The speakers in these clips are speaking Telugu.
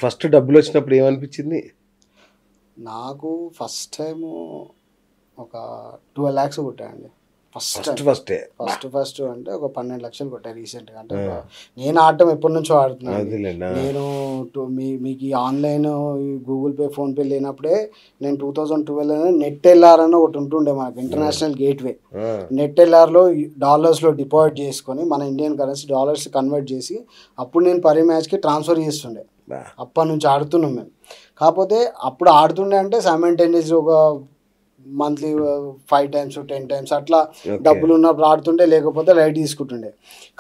ఫస్ట్ డబ్బులు వచ్చినప్పుడు ఏమనిపించింది? నాకు ఫస్ట్ టైము ఒక 12 lakhs కొట్టాయండి. ఫస్ట్ అంటే ఒక 12 లక్షలు కొట్టాను రీసెంట్గా. అంటే నేను ఆడటం ఎప్పటి నుంచో ఆడుతున్నాను. నేను మీకు ఈ ఆన్లైన్ గూగుల్ పే ఫోన్పే లేనప్పుడే నేను 2012 నెట్ ఎల్ఆర్ అని ఒకటి ఉంటుండే మనకు, ఇంటర్నేషనల్ గేట్వే. నెట్ ఎల్ఆర్లో డాలర్స్లో డిపాజిట్ చేసుకొని మన ఇండియన్ కరెన్సీ డాలర్స్ కన్వర్ట్ చేసి అప్పుడు నేను పర్ మ్యాచ్కి ట్రాన్స్ఫర్ చేస్తుండే. అప్పటి నుంచి ఆడుతున్నాం మేము. కాకపోతే అప్పుడు ఆడుతుండే అంటే సైమల్టేనియస్లీ ఒక మంత్లీ 5 times 10 times అట్లా డబ్బులు ఉన్నప్పుడు ఆడుతుండే, లేకపోతే లైట్ తీసుకుంటుండే.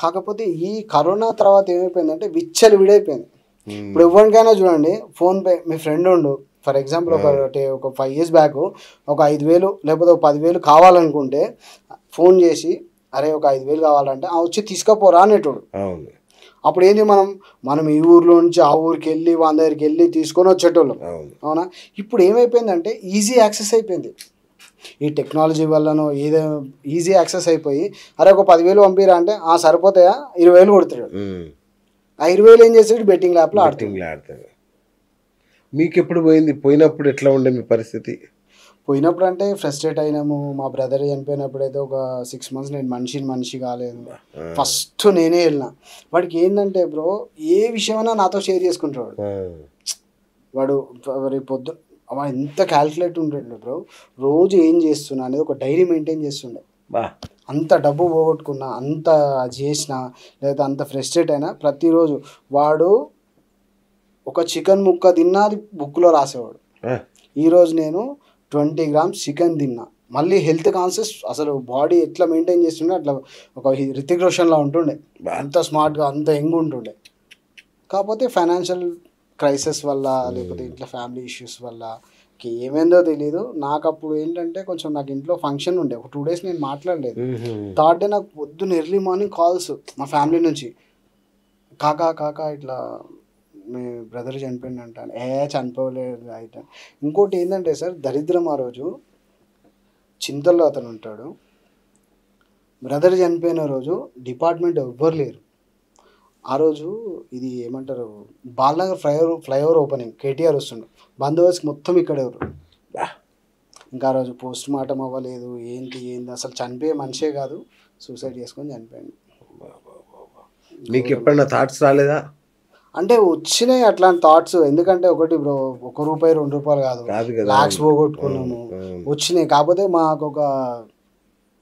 కాకపోతే ఈ కరోనా తర్వాత ఏమైపోయిందంటే విచ్చలు విడైపోయింది. ఇప్పుడు ఎవరికైనా చూడండి, ఫోన్పే మీ ఫ్రెండ్ ఉండు, ఫర్ ఎగ్జాంపుల్ ఒక 5 years బ్యాక్ ఒక 5,000 లేకపోతే ఒక 10,000 కావాలనుకుంటే ఫోన్ చేసి అరే ఒక 5,000 కావాలంటే వచ్చి తీసుకపోరా అనేటోడు. అప్పుడు ఏంది, మనం ఈ ఊర్లో నుంచి ఆ ఊరికి వెళ్ళి వాళ్ళ దగ్గరికి వెళ్ళి తీసుకొని వచ్చేటోళ్ళం, అవునా? ఇప్పుడు ఏమైపోయిందంటే ఈజీ యాక్సెస్ అయిపోయింది. ఈ టెక్నాలజీ వల్లనో ఏదో ఈజీ యాక్సెస్ అయిపోయి అరే ఒక 10,000 పంపిరా అంటే సరిపోతాయా 20,000 కొడుతాడు. ఆ 20,000 ఏం చేస్తాడు, బెట్టింగ్ యాప్లో ఆడుతాడు. మీకు ఎప్పుడు పోయింది? పోయినప్పుడు ఎట్లా ఉండే మీ పరిస్థితి? పోయినప్పుడు అంటే ఫ్రస్ట్రేట్ అయినాము. మా బ్రదర్ చనిపోయినప్పుడు అయితే ఒక 6 months నేను మనిషి కాలేదు. ఫస్ట్ నేనే వెళ్ళిన. వాడికి ఏంటంటే బ్రో ఏ విషయమైనా నాతో షేర్ చేసుకుంటాడు. వాడు పొద్దు ఎంత క్యాల్కులేట్ ఉంటుండే బ్రో, రోజు ఏం చేస్తున్నా అనేది ఒక డైరీ మెయింటైన్ చేస్తుండే. అంత డబ్బు పోగొట్టుకున్నా, అంత చేసినా, లేదా అంత ఫ్రస్ట్రేట్ అయినా ప్రతిరోజు వాడు ఒక చికెన్ ముక్క తిన్నా అది బుక్లో రాసేవాడు. ఈరోజు నేను 20 grams చికెన్ తిన్నా. మళ్ళీ హెల్త్ కాన్షియస్, అసలు బాడీ ఎట్లా మెయింటైన్ చేస్తుండే అట్లా ఒక రితిక్ రోషన్లా ఉంటుండే. అంత స్మార్ట్గా, అంత యంగ్ ఉంటుండే. కాకపోతే ఫైనాన్షియల్ క్రైసిస్ వల్ల, లేకపోతే ఇంట్లో ఫ్యామిలీ ఇష్యూస్ వల్ల ఏమైందో తెలీదు. నాకు అప్పుడు ఏంటంటే కొంచెం నాకు ఇంట్లో ఫంక్షన్ ఉండే, ఒక 2 days నేను మాట్లాడలేదు. థర్డ్ డే నాకు పొద్దున్న ఎర్లీ మార్నింగ్ కాల్స్ మా ఫ్యామిలీ నుంచి, కాకా ఇట్లా మీ బ్రదర్ చనిపోయింది అంటాను. చనిపోలేదు అయితే. ఇంకోటి ఏంటంటే సార్ దరిద్రం, ఆ రోజు చింతల్లో అతను ఉంటాడు. బ్రదర్ చనిపోయిన రోజు డిపార్ట్మెంట్ ఎవ్వరు లేరు. ఆ రోజు ఇది ఏమంటారు, బాలనగర్ ఫ్లైఓవర్ ఓపెనింగ్, కేటీఆర్ వస్తుండు, బందోబస్తు మొత్తం ఇక్కడ ఎవరు. ఇంకా ఆ రోజు పోస్ట్ మార్టం అవ్వలేదు. ఏంటి అసలు చనిపోయే మనిషే కాదు, సూసైడ్ చేసుకొని చనిపోయాడు. మీకు ఎప్పుడైనా థాట్స్ రాలేదా? అంటే వచ్చినాయి అట్లాంటి థాట్స్. ఎందుకంటే ఒకటి బ్రో, ₹1 ₹2 కాదు, లాక్స్ పోగొట్టుకున్నాము, వచ్చినాయి. కాకపోతే మాకు ఒక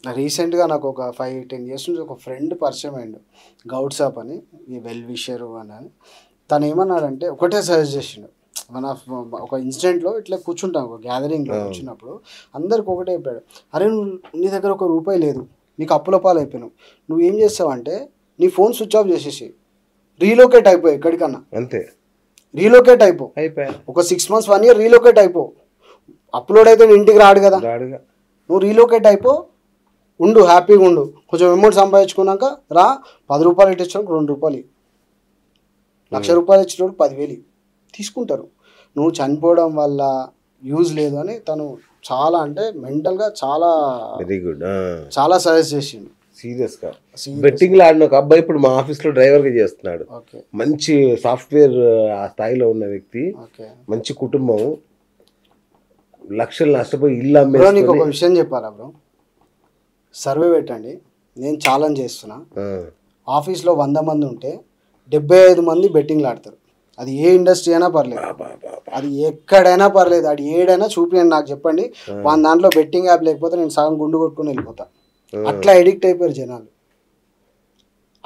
రీసెంట్గా నాకు ఒక 5-10 years నుంచి ఒక ఫ్రెండ్ పరిచయం అయ్యిండు, గౌడ్ సాప్ అని, ఈ వెల్ విషరు అని. తను ఏమన్నాడంటే ఒకటే సజెస్ట్ చేసిండు. ఒక ఇన్సిడెంట్లో ఇట్లా కూర్చుంటాం, ఒక గ్యాదరింగ్లో కూర్చున్నప్పుడు అందరికి ఒకటే చెప్పాడు, అరే నీ దగ్గర ₹1 లేదు, నీకు అప్పుల పాలు అయిపోయినావు, నువ్వేం చేస్తావంటే నీ ఫోన్ స్విచ్ ఆఫ్ చేసేసి రీలోకేట్ అయిపో, ఎక్కడికన్నా అంతే, రీలోకేట్ అయిపో. ఒక 6 months 1 year రీలోకేట్ అయిపో. అప్లోడ్ అయితే ఇంటికి రాడు కదా, నువ్వు రీలోకేట్ అయిపో, ఉండు, హ్యాపీగా ఉండు, కొంచెం అమౌంట్ సంపాదించుకున్నాక రా, ₹10 ఇచ్చేటప్పుడు ₹2, ₹1,00,000 ఇచ్చేటప్పుడు 10,000 తీసుకుంటారు. నువ్వు చనిపోవడం వల్ల యూజ్ లేదు అని తను చాలా, అంటే మెంటల్గా చాలా వెరీ గుడ్, చాలా సజెస్ట్ చేసిండు. సీరియస్గా బెట్టింగ్లో ఆడిన ఒక అబ్బాయి ఇప్పుడు మా ఆఫీస్లో డ్రైవర్గా చేస్తున్నాడు. మంచి సాఫ్ట్వేర్ ఆ స్థాయిలో ఉన్న వ్యక్తి, మంచి కుటుంబం, లక్షలు నష్టపోయి ఇల్లు అమ్మే. నీకు ఒక విషయం చెప్పాలా బ్రో, సర్వే పెట్టండి, నేను ఛాలెంజ్ చేస్తున్నా. ఆఫీస్లో 100 మంది ఉంటే 75 మంది బెట్టింగ్లు ఆడతారు. అది ఏ ఇండస్ట్రీ అయినా పర్లేదు, అది ఎక్కడైనా పర్లేదు, అది ఏడైనా చూపించండి నాకు, చెప్పండి. వాళ్ళ దాంట్లో బెట్టింగ్ యాప్ లేకపోతే నేను సగం గుండు కొట్టుకుని వెళ్ళిపోతా. అట్లా ఎడిక్ట్ అయిపోయారు జనాలు,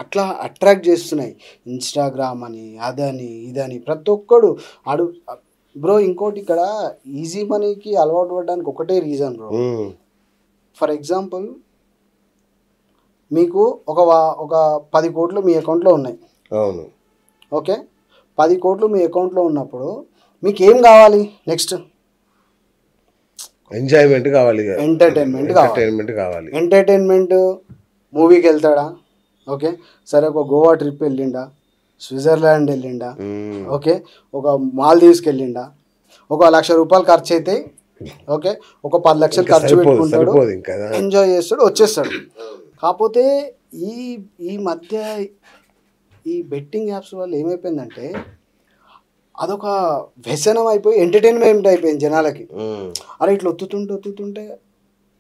అట్లా అట్రాక్ట్ చేస్తున్నాయి ఇన్స్టాగ్రామ్ అని, అదని ఇదని, ప్రతి ఒక్కడు ఆడు బ్రో. ఇంకోటి ఇక్కడ ఈజీ మనీకి అలవాటు పడడానికి ఒకటే రీజన్ బ్రో. ఫర్ ఎగ్జాంపుల్ మీకు ఒక 10 కోట్లు మీ అకౌంట్లో ఉన్నాయి, అవును, ఓకే, 10 కోట్లు మీ అకౌంట్లో ఉన్నప్పుడు మీకు ఏం కావాలి? నెక్స్ట్ ఎంజాయ్మెంట్ కావాలి, ఎంటర్టైన్మెంట్ కావాలి. ఎంటర్టైన్మెంట్ మూవీకి వెళ్తాడా? ఓకే, సరే, ఒక గోవా ట్రిప్ వెళ్ళిండా, స్విట్జర్లాండ్ వెళ్ళిండా, ఓకే, ఒక మాల్దీవ్స్కి వెళ్ళిండా, ఒక ₹1,00,000 ఖర్చు అయితే, ఓకే, ఒక 10 లక్షలు ఖర్చు పెట్టుకుంటాడు, ఎంజాయ్ చేస్తాడు, వచ్చేస్తాడు. కాకపోతే ఈ మధ్య ఈ బెట్టింగ్ యాప్స్ వల్ల ఏమైపోయిందంటే అదొక వ్యసనం అయిపోయి ఎంటర్టైన్మెంట్ అయిపోయింది జనాలకి. అరే ఇట్లా ఒత్తుతుంటే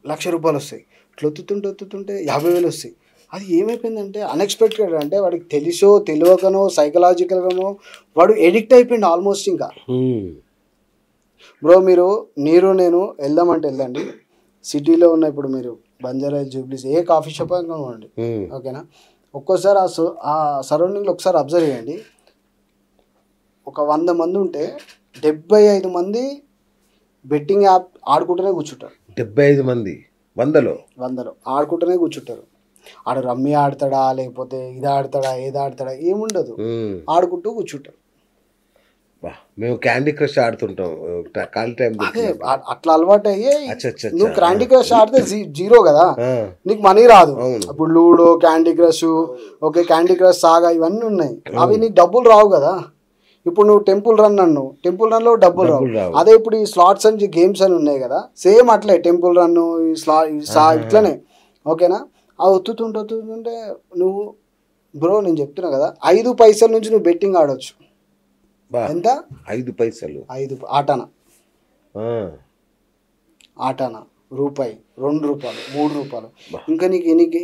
₹1,00,000 వస్తాయి, ఇట్లా ఒత్తుతుంటే 50,000 వస్తాయి. అది ఏమైపోయిందంటే అన్ఎక్స్పెక్టెడ్, అంటే వాడికి తెలిసో తెలియకనో సైకలాజికల్గానో వాడు ఎడిక్ట్ అయిపోయింది ఆల్మోస్ట్. ఇంకా బ్రో మీరు నేను వెళ్దామంటే వెళ్ళండి, సిటీలో ఉన్న ఇప్పుడు మీరు బంజారా జూబ్లీస్ ఏ కాఫీ షాప్ అనుకోండి, ఓకేనా, ఒక్కోసారి ఆ సరౌండింగ్లో ఒకసారి అబ్జర్వ్ చేయండి. ఒక 100 మంది ఉంటే 75 మంది బెట్టింగ్ యాప్ ఆడుకుంటూనే కూర్చుంటారు. 75 మంది 100లో ఆడుకుంటూనే కూర్చుంటారు. ఆడు రమ్మీ ఆడతాడా లేకపోతే ఇది ఆడతాడా ఏది ఆడతాడా ఏముండదు, ఆడుకుంటూ కూర్చుంటారు. మేము క్యాండీ క్రష్ ఆడుతుంటాం ఖాళీ టైం. అట్లా అలవాటు అయ్యి నువ్వు క్యాండీ క్రష్ ఆడితే జీరో కదా, నీకు మనీ రాదు. ఇప్పుడు ludo, candy crush, okay candy crush saga ఇవన్నీ ఉన్నాయి, అవి నీకు డబ్బులు రావు కదా. ఇప్పుడు నువ్వు టెంపుల్ రన్ అన్నావు, టెంపుల్ రన్లో డబ్బులు రావు. అదే ఇప్పుడు ఈ స్లాట్స్ అని గేమ్స్ అని ఉన్నాయి కదా, సేమ్ అట్లే టెంపుల్ రన్ ఇట్లనే, ఓకేనా. ఆ ఒత్తుతుంటే నువ్వు బ్రో నేను చెప్తున్నా కదా 5 పైసల నుంచి నువ్వు బెట్టింగ్ ఆడవచ్చు. ఎంత? 5 పైసలు. 5 ఆటానా రూపాయి, ₹2, ₹3. ఇంకా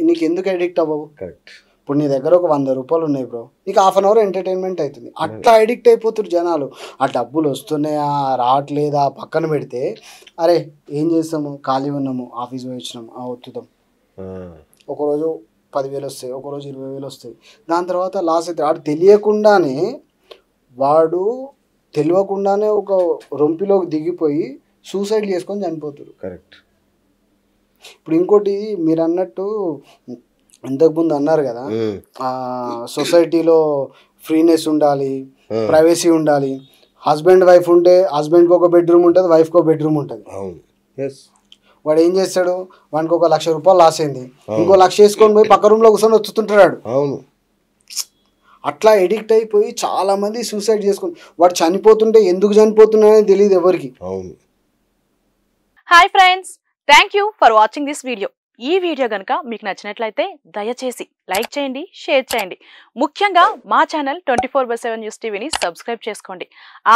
నీకు ఎందుకు అడిక్ట్ అవ్వవు? కరెక్ట్. ఇప్పుడు నీ దగ్గర ఒక ₹100 ఉన్నాయి బ్రో, నీకు ½ అన్ అవర్ ఎంటర్టైన్మెంట్ అవుతుంది. అట్లా అడిక్ట్ అయిపోతున్నారు జనాలు. ఆ డబ్బులు వస్తున్నాయా రావట్లేదా పక్కన పెడితే, అరే ఏం చేస్తాము, ఖాళీ ఉన్నాము, ఆఫీస్ పోయి వచ్చినాము, ఒత్తుతాం. ఒకరోజు 10,000 వస్తాయి, ఒకరోజు 20,000 వస్తాయి. దాని తర్వాత లాస్ అవుతాయి. వాడు తెలియకుండానే ఒక రొంపిలోకి దిగిపోయి సూసైడ్ చేసుకొని చనిపోతారు. కరెక్ట్. ఇప్పుడు ఇంకోటి మీరు అన్నట్టు ఇంతకుముందు అన్నారు కదా, సొసైటీలో ఫ్రీనెస్ ఉండాలి, ప్రైవసీ ఉండాలి. హస్బెండ్ వైఫ్ ఉంటే హస్బెండ్కి ఒక బెడ్రూమ్ ఉంటుంది, వైఫ్కి ఒక బెడ్రూమ్ ఉంటుంది. వాడు ఏం చేస్తాడు, వానికి ఒక ₹1,00,000 లాస్ అయింది, ఇంకో 1,00,000 వేసుకొని పోయి పక్క రూమ్లో కూర్చొని వచ్చుతుంటాడు. అవును. అట్లా ఎడిక్ట్ అయిపోయి చాలా మంది సూసైడ్ చేసుకుని వాడు చనిపోతుంటే ఎందుకు చనిపోతున్నాడని తెలియదు ఎవరికి. అవును. Hi friends, thank you for watching this video. ఈ వీడియో కనుక మీకు నచ్చినట్లయితే దయచేసి లైక్ చేయండి, షేర్ చేయండి. ముఖ్యంగా మా ఛానల్ 24/7 న్యూస్ టీవీని సబ్స్క్రైబ్ చేసుకోండి.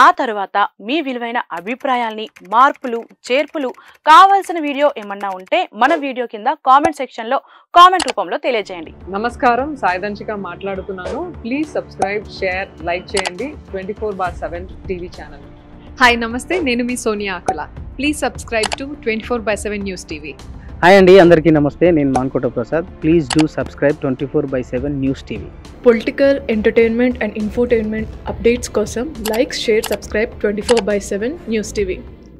ఆ తర్వాత మీ విలువైన అభిప్రాయాల్ని, మార్పులు, చేర్పులు, కావాల్సిన వీడియో ఏమన్నా ఉంటే మన వీడియో కింద కామెంట్ సెక్షన్లో కామెంట్ రూపంలో తెలియజేయండి. నమస్కారం, సాయిదంచిక మాట్లాడుతున్నాను. ప్లీజ్ సబ్స్క్రైబ్, షేర్, లైక్ చేయండి 24/7 టీవీ ఛానల్. హాయ్ నమస్తే, నేను మీ Sonia Akula. Please subscribe to 24/7 news TV. Hi అండి, అందరికీ నమస్తే, నేను Mankota Prasad. Please do subscribe 24/7 news TV. Political, entertainment and infotainment updates కోసం like, share, subscribe 24/7 news TV.